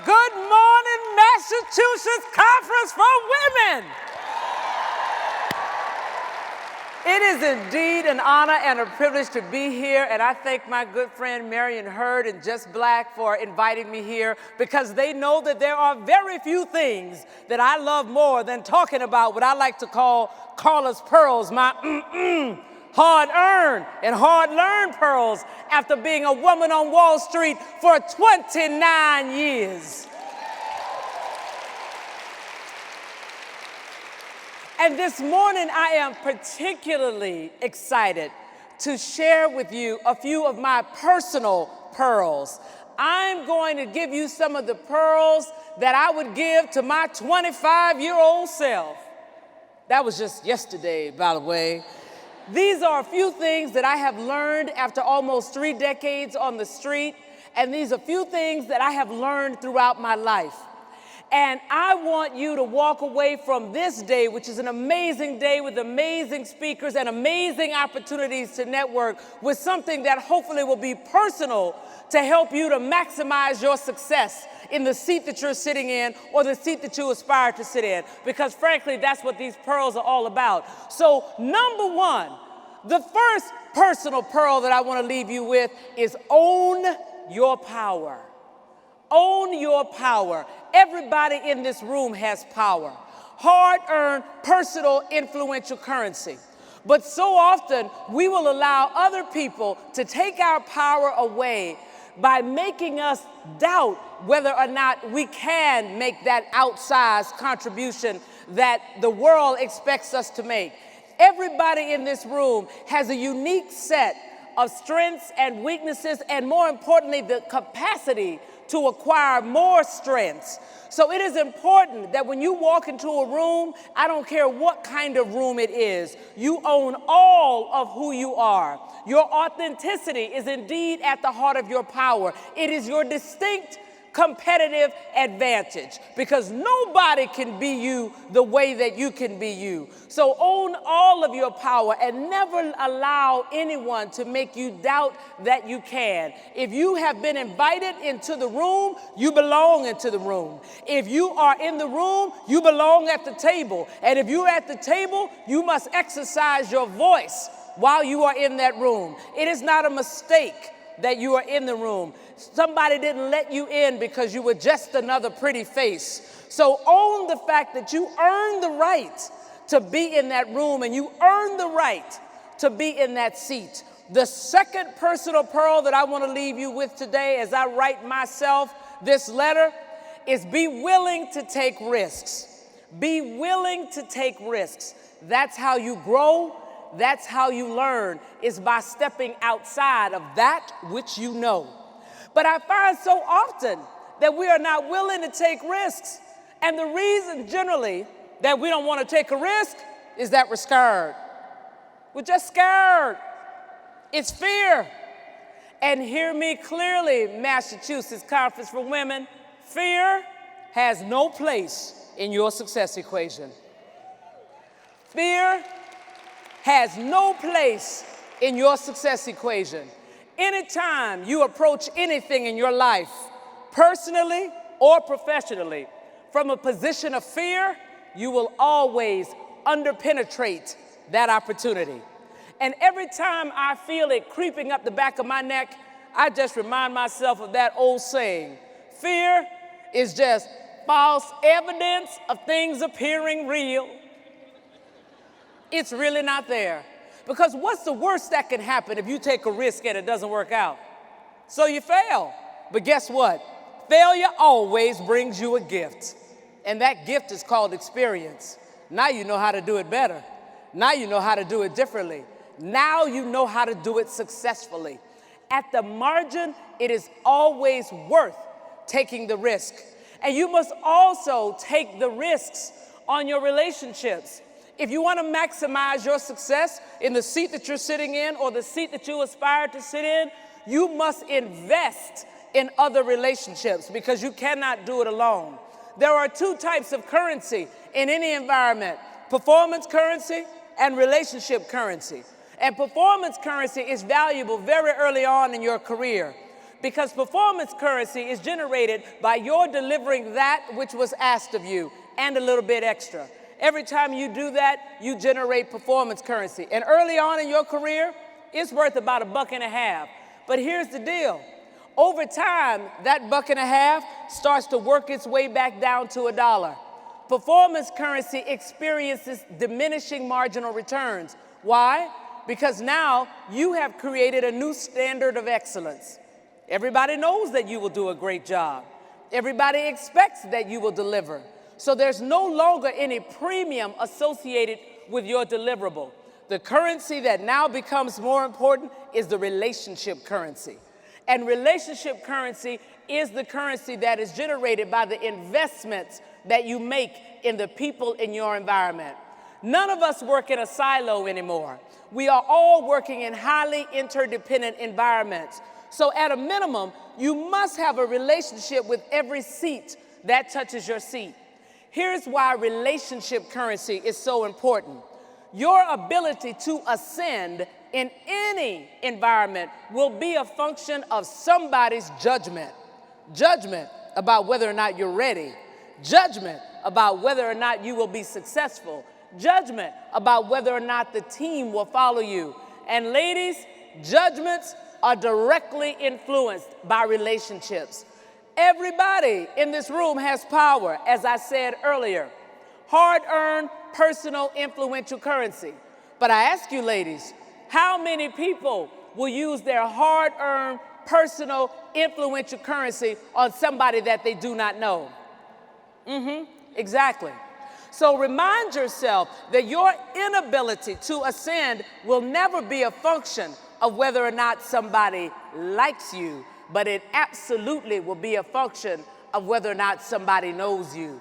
Good morning, Massachusetts Conference for Women. It is indeed an honor and a privilege to be here, and I thank my good friend Marion Hurd and Just Black for inviting me here because they know that there are very few things that I love more than talking about what I like to call Carla's pearls, my hard-earned and hard-learned pearls after being a woman on Wall Street for 29 years. And this morning, I am particularly excited to share with you a few of my personal pearls. I'm going to give you some of the pearls that I would give to my 25-year-old self. That was just yesterday, by the way. These are a few things that I have learned after almost 3 decades on the street, and these are a few things that I have learned throughout my life. And I want you to walk away from this day, which is an amazing day with amazing speakers and amazing opportunities to network, with something that hopefully will be personal to help you to maximize your success in the seat that you're sitting in or the seat that you aspire to sit in. Because frankly, that's what these pearls are all about. So number one, the first personal pearl that I want to leave you with is own your power. Own your power. Everybody in this room has power. Hard-earned, personal, influential currency. But so often, we will allow other people to take our power away by making us doubt whether or not we can make that outsized contribution that the world expects us to make. Everybody in this room has a unique set of strengths and weaknesses, and more importantly, the capacity to acquire more strengths. So it is important that when you walk into a room, I don't care what kind of room it is, you own all of who you are. Your authenticity is indeed at the heart of your power. It is your distinct competitive advantage because nobody can be you the way that you can be you. So own all of your power and never allow anyone to make you doubt that you can. If you have been invited into the room, you belong into the room. If you are in the room, you belong at the table. And if you're at the table, you must exercise your voice while you are in that room. It is not a mistake that you are in the room. Somebody didn't let you in because you were just another pretty face. So own the fact that you earned the right to be in that room and you earned the right to be in that seat. The second personal pearl that I want to leave you with today as I write myself this letter is be willing to take risks. Be willing to take risks. That's how you grow. That's how you learn, is by stepping outside of that which you know. But I find so often that we are not willing to take risks. And the reason generally that we don't want to take a risk is that we're scared. We're just scared. It's fear. And hear me clearly, Massachusetts Conference for Women, fear has no place in your success equation. Fear has no place in your success equation. Anytime you approach anything in your life, personally or professionally, from a position of fear, you will always underpenetrate that opportunity. And every time I feel it creeping up the back of my neck, I just remind myself of that old saying, fear is just false evidence of things appearing real. It's really not there. Because what's the worst that can happen if you take a risk and it doesn't work out? So you fail. But guess what? Failure always brings you a gift. And that gift is called experience. Now you know how to do it better. Now you know how to do it differently. Now you know how to do it successfully. At the margin, it is always worth taking the risk. And you must also take the risks on your relationships. If you want to maximize your success in the seat that you're sitting in or the seat that you aspire to sit in, you must invest in other relationships because you cannot do it alone. There are 2 types of currency in any environment: performance currency and relationship currency. And performance currency is valuable very early on in your career Because performance currency is generated by your delivering that which was asked of you and a little bit extra. Every time you do that, you generate performance currency. And early on in your career, it's worth about $1.50. But here's the deal. Over time, that $1.50 starts to work its way back down to $1. Performance currency experiences diminishing marginal returns. Why? Because now you have created a new standard of excellence. Everybody knows that you will do a great job. Everybody expects that you will deliver. So there's no longer any premium associated with your deliverable. The currency that now becomes more important is the relationship currency. And relationship currency is the currency that is generated by the investments that you make in the people in your environment. None of us work in a silo anymore. We are all working in highly interdependent environments. So at a minimum, you must have a relationship with every seat that touches your seat. Here's why relationship currency is so important. Your ability to ascend in any environment will be a function of somebody's judgment. Judgment about whether or not you're ready. Judgment about whether or not you will be successful. Judgment about whether or not the team will follow you. And ladies, judgments are directly influenced by relationships. Everybody in this room has power, as I said earlier. Hard-earned, personal, influential currency. But I ask you, ladies, how many people will use their hard-earned, personal, influential currency on somebody that they do not know? Exactly. So remind yourself that your inability to ascend will never be a function of whether or not somebody likes you, but it absolutely will be a function of whether or not somebody knows you.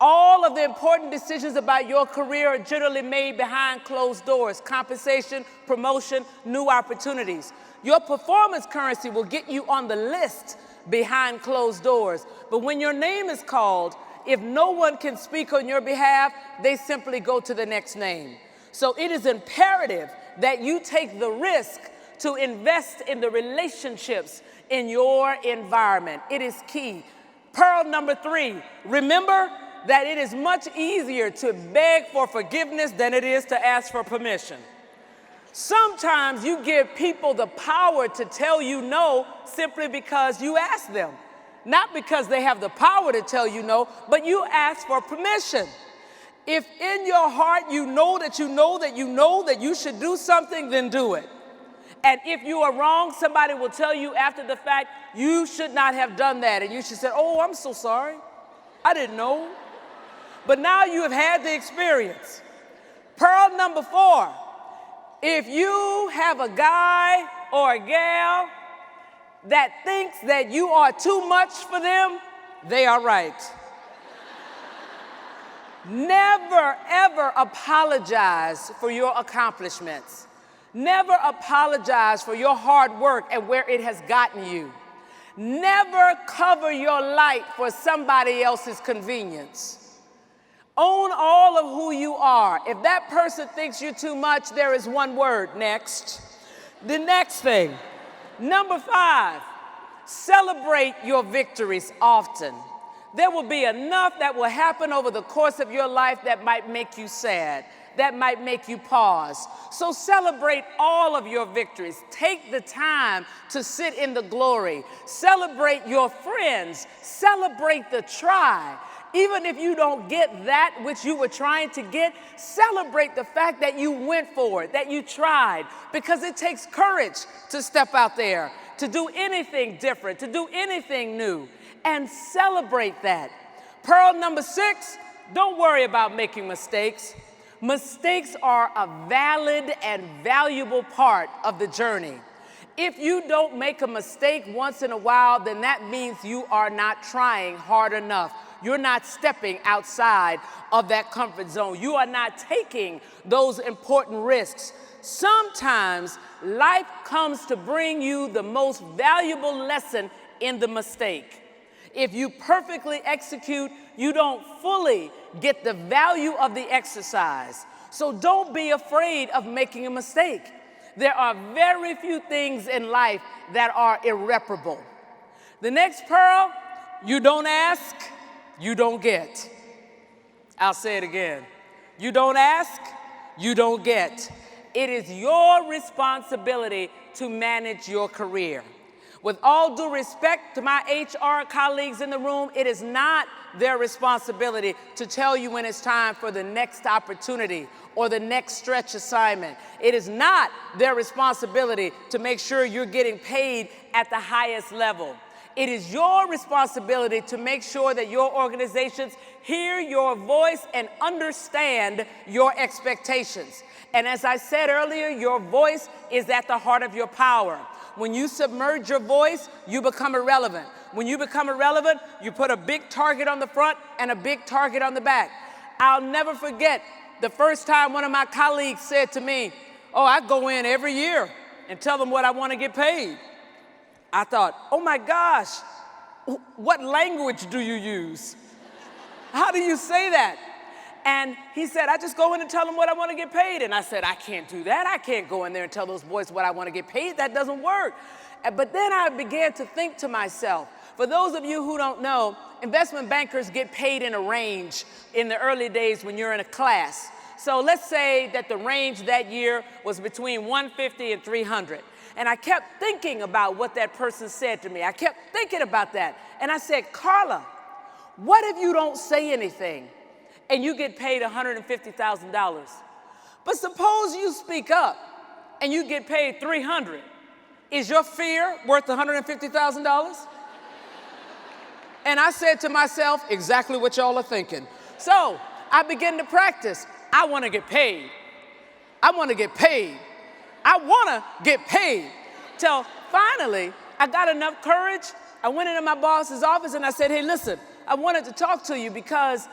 All of the important decisions about your career are generally made behind closed doors: compensation, promotion, new opportunities. Your performance currency will get you on the list behind closed doors. But when your name is called, if no one can speak on your behalf, they simply go to the next name. So it is imperative that you take the risk to invest in the relationships in your environment. It is key. Pearl number 3, remember that it is much easier to beg for forgiveness than it is to ask for permission. Sometimes you give people the power to tell you no simply because you ask them. Not because they have the power to tell you no, but you ask for permission. If in your heart you know that you know that you know that you should do something, then do it. And if you are wrong, somebody will tell you after the fact, you should not have done that. And you should say, oh, I'm so sorry. I didn't know. But now you have had the experience. Pearl number 4, if you have a guy or a gal that thinks that you are too much for them, they are right. Never, ever apologize for your accomplishments. Never apologize for your hard work and where it has gotten you. Never cover your light for somebody else's convenience. Own all of who you are. If that person thinks you're too much, there is one word: next. The next thing, number 5, celebrate your victories often. There will be enough that will happen over the course of your life that might make you sad, that might make you pause. So celebrate all of your victories. Take the time to sit in the glory. Celebrate your friends. Celebrate the try. Even if you don't get that which you were trying to get, celebrate the fact that you went for it, that you tried, because it takes courage to step out there, to do anything different, to do anything new, and celebrate that. Pearl number 6, don't worry about making mistakes. Mistakes are a valid and valuable part of the journey. If you don't make a mistake once in a while, then that means you are not trying hard enough. You're not stepping outside of that comfort zone. You are not taking those important risks. Sometimes life comes to bring you the most valuable lesson in the mistake. If you perfectly execute, you don't fully get the value of the exercise. So don't be afraid of making a mistake. There are very few things in life that are irreparable. The next pearl, you don't ask, you don't get. I'll say it again. You don't ask, you don't get. It is your responsibility to manage your career. With all due respect to my HR colleagues in the room, it is not their responsibility to tell you when it's time for the next opportunity or the next stretch assignment. It is not their responsibility to make sure you're getting paid at the highest level. It is your responsibility to make sure that your organizations hear your voice and understand your expectations. And as I said earlier, your voice is at the heart of your power. When you submerge your voice, you become irrelevant. When you become irrelevant, you put a big target on the front and a big target on the back. I'll never forget the first time one of my colleagues said to me, "Oh, I go in every year and tell them what I want to get paid." I thought, oh my gosh, what language do you use? How do you say that? And he said, I just go in and tell them what I want to get paid. And I said, I can't do that. I can't go in there and tell those boys what I want to get paid. That doesn't work. But then I began to think to myself, for those of you who don't know, investment bankers get paid in a range in the early days when you're in a class. So let's say that the range that year was between 150 and 300. And I kept thinking about what that person said to me. I kept thinking about that. And I said, Carla, what if you don't say anything and you get paid $150,000? But suppose you speak up and you get paid $300. Is your fear worth $150,000? And I said to myself, exactly what y'all are thinking. So I began to practice. I want to get paid. I want to get paid. I want to get paid. Till finally, I got enough courage. I went into my boss's office and I said, hey, listen, I wanted to talk to you because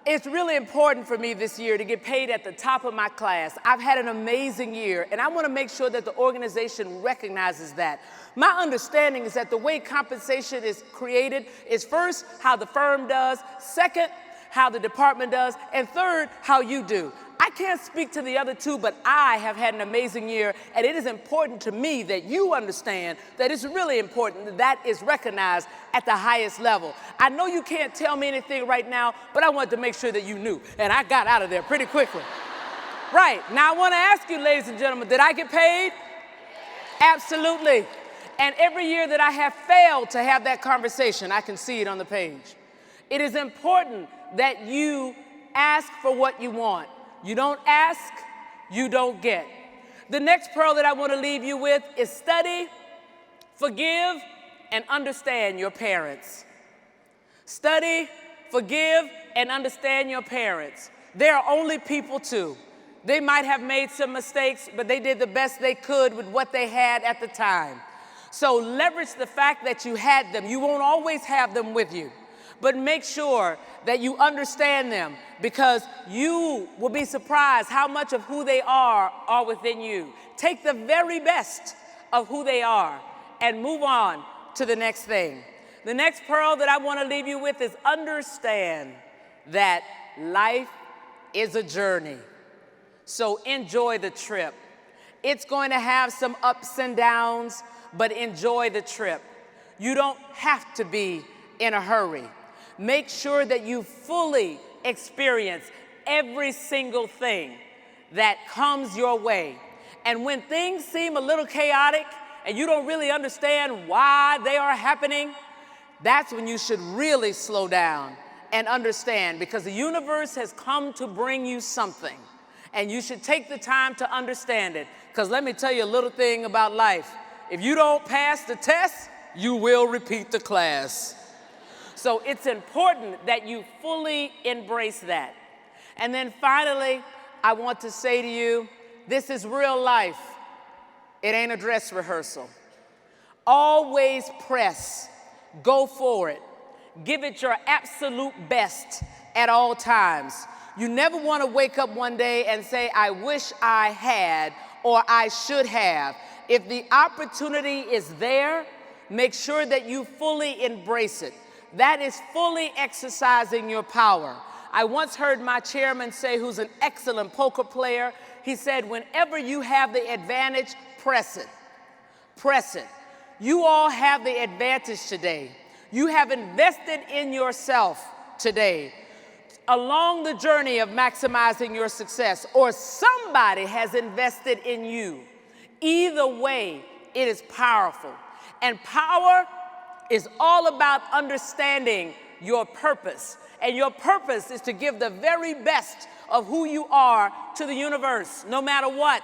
it's really important for me this year to get paid at the top of my class. I've had an amazing year, and I want to make sure that the organization recognizes that. My understanding is that the way compensation is created is first, how the firm does, second, how the department does, and third, how you do. I can't speak to the other two, but I have had an amazing year, and it is important to me that you understand that it's really important that that is recognized at the highest level. I know you can't tell me anything right now, but I wanted to make sure that you knew, and I got out of there pretty quickly. Right, now I want to ask you, ladies and gentlemen, did I get paid? Absolutely. And every year that I have failed to have that conversation, I can see it on the page. It is important that you ask for what you want. You don't ask, you don't get. The next pearl that I want to leave you with is study, forgive, and understand your parents. Study, forgive, and understand your parents. They're only people too. They might have made some mistakes, but they did the best they could with what they had at the time. So leverage the fact that you had them. You won't always have them with you, but make sure that you understand them, because you will be surprised how much of who they are within you. Take the very best of who they are and move on to the next thing. The next pearl that I want to leave you with is understand that life is a journey. So enjoy the trip. It's going to have some ups and downs, but enjoy the trip. You don't have to be in a hurry. Make sure that you fully experience every single thing that comes your way. And when things seem a little chaotic and you don't really understand why they are happening, that's when you should really slow down and understand, because the universe has come to bring you something, and you should take the time to understand it. Because let me tell you a little thing about life. If you don't pass the test, you will repeat the class. So it's important that you fully embrace that. And then finally, I want to say to you, this is real life. It ain't a dress rehearsal. Always press. Go for it. Give it your absolute best at all times. You never want to wake up one day and say, I wish I had, or I should have. If the opportunity is there, make sure that you fully embrace it. That is fully exercising your power. I once heard my chairman say, who's an excellent poker player, he said, whenever you have the advantage, press it. Press it. You all have the advantage today. You have invested in yourself today along the journey of maximizing your success, or somebody has invested in you. Either way, it is powerful. And power is all about understanding your purpose. And your purpose is to give the very best of who you are to the universe, no matter what.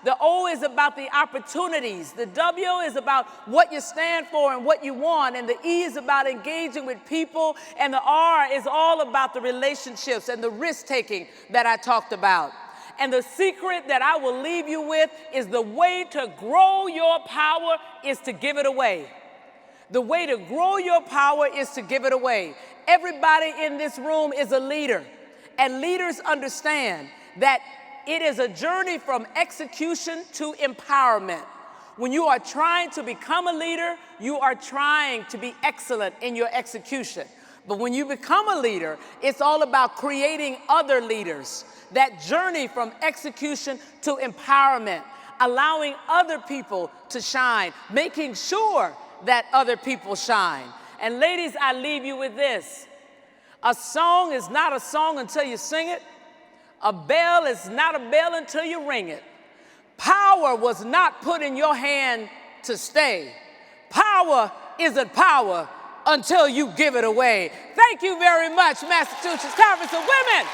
The O is about the opportunities. The W is about what you stand for and what you want. And the E is about engaging with people. And the R is all about the relationships and the risk-taking that I talked about. And the secret that I will leave you with is the way to grow your power is to give it away. The way to grow your power is to give it away. Everybody in this room is a leader. And leaders understand that it is a journey from execution to empowerment. When you are trying to become a leader, you are trying to be excellent in your execution. But when you become a leader, it's all about creating other leaders. That journey from execution to empowerment, allowing other people to shine, making sure that other people shine. And ladies, I leave you with this. A song is not a song until you sing it. A bell is not a bell until you ring it. Power was not put in your hand to stay. Power isn't power until you give it away. Thank you very much, Massachusetts Conference of Women.